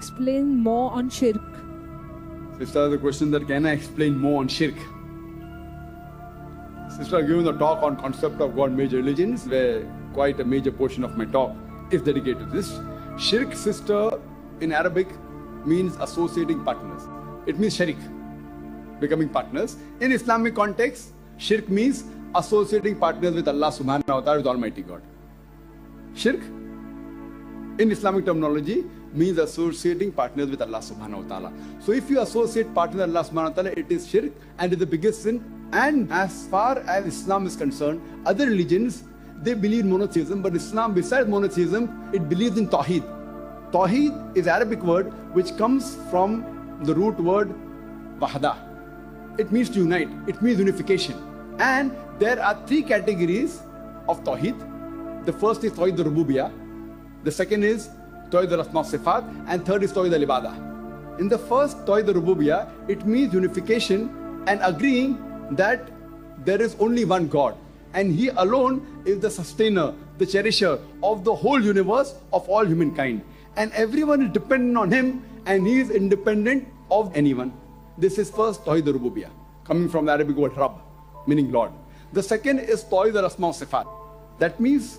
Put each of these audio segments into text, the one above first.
explain more on shirk? Sister, the question that can I explain more on shirk? Sister, giving a talk on concept of God major religions, where quite a major portion of my talk is dedicated to this. Shirk, sister, in Arabic means associating partners. It means sharik, becoming partners. In Islamic context, shirk means associating partners with Allah subhanahu wa ta'ala, with Almighty God. Shirk, in Islamic terminology, means associating partners with Allah subhanahu wa ta'ala. So if you associate partners with Allah subhanahu wa ta'ala, it is shirk and it is the biggest sin. And as far as Islam is concerned, other religions, they believe in monotheism, but Islam, besides monotheism, it believes in Tawheed. Tawheed is an Arabic word which comes from the root word wahda. It means to unite, it means unification. And there are three categories of Tawheed. The first is Tawheed al-Rububiyyah, the second is Tawheed al-Asma Sifat, and third is Tawheed al-Ibadah. In the first Tawheed al-Rububiyyah, it means unification and agreeing that there is only one God, and He alone is the sustainer, the cherisher of the whole universe, of all humankind. And everyone is dependent on Him, and He is independent of anyone. This is first Tawheed al-Rububiyyah, coming from the Arabic word Rabb, meaning Lord. The second is Tawheed al-Asma Sifat. That means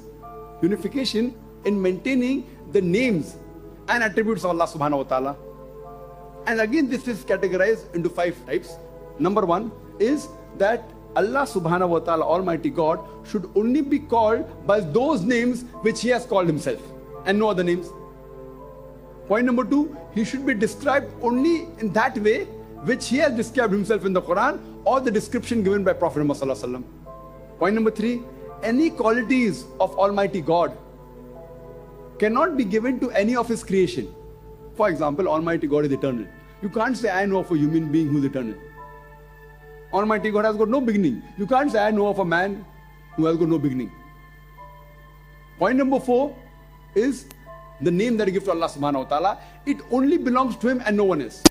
unification in maintaining the names and attributes of Allah subhanahu wa ta'ala. And again, this is categorized into 5 types. Number 1 is that Allah subhanahu wa ta'ala, Almighty God, should only be called by those names which He has called Himself, and no other names. Point number 2, He should be described only in that way which He has described Himself in the Quran or the description given by Prophet Muhammad sallallahu alaihi wasallam. Point number 3, any qualities of Almighty God cannot be given to any of His creation. For example, Almighty God is eternal. You can't say, I know of a human being who is eternal. Almighty God has got no beginning. You can't say, I know of a man who has got no beginning. Point number 4 is the name that He gives to Allah subhanahu wa ta'ala. It only belongs to Him and no one else.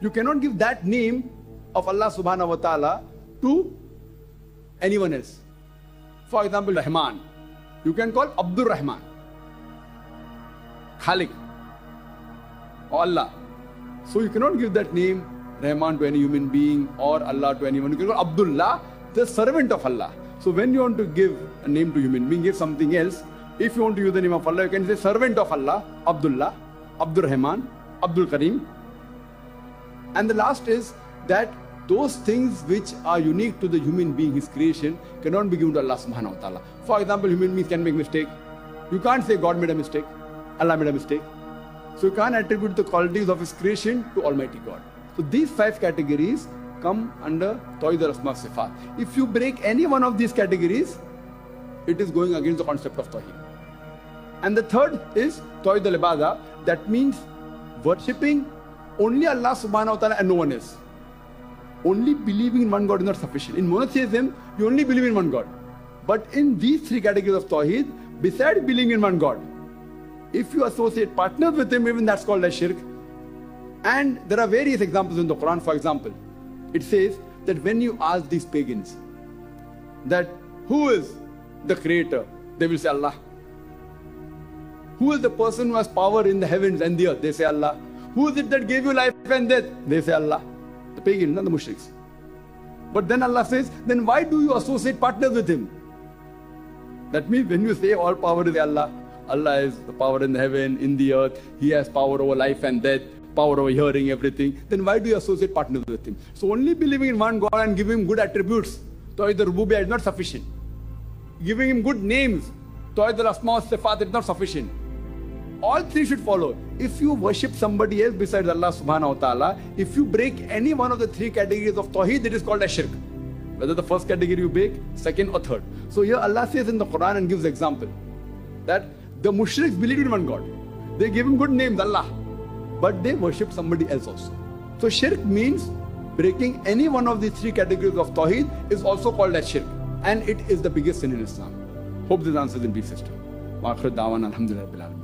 You cannot give that name of Allah subhanahu wa ta'ala to anyone else. For example, Rahman. You can call Abdul Rahman, Khalik, or Allah. So you cannot give that name Rahman to any human being or Allah to anyone. You can call Abdullah, the servant of Allah. So when you want to give a name to human being, give something else. If you want to use the name of Allah, you can say servant of Allah, Abdullah, Abdul Rahman, Abdul Karim. And the last is that those things which are unique to the human being, his creation, cannot be given to Allah subhanahu wa ta'ala. For example, human beings can make mistake. You can't say God made a mistake, Allah made a mistake. So you can't attribute the qualities of His creation to Almighty God. So these 5 categories come under Tawheed al-Asma Sifat. If you break any one of these categories, it is going against the concept of Tawheed. And the third is Tawheed al-Ibadah. That means worshipping only Allah subhanahu wa ta'ala and no one else. Only believing in one God is not sufficient. In monotheism, you only believe in one God. But in these 3 categories of Tawheed, besides believing in one God, if you associate partners with Him, even that's called as shirk. And there are various examples in the Quran. For example, it says that when you ask these pagans that who is the creator, they will say Allah. Who is the person who has power in the heavens and the earth? They say Allah. Who is it that gave you life and death? They say Allah. The pagans, not the mushriks. But then Allah says, then why do you associate partners with Him? That means when you say all power is Allah, Allah is the power in the heaven, in the earth, He has power over life and death, power over hearing, everything, then why do you associate partners with Him? So only believing in one God and giving Him good attributes, Tawheed al-Rububiyyah, is not sufficient. Giving Him good names, Tawheed al-Asma Sifat, is not sufficient. All 3 should follow. If you worship somebody else besides Allah subhanahu wa ta'ala, if you break any one of the 3 categories of Tawheed, it is called as shirk. Whether the first category you break, second or third. So here Allah says in the Quran and gives example that the mushriks believe in one God. They give Him good names, Allah. But they worship somebody else also. So shirk means breaking any one of the 3 categories of Tawheed is also called as shirk. And it is the biggest sin in Islam. Hope this answers in brief, sister. Wa akhir da'wana alhamdulillah.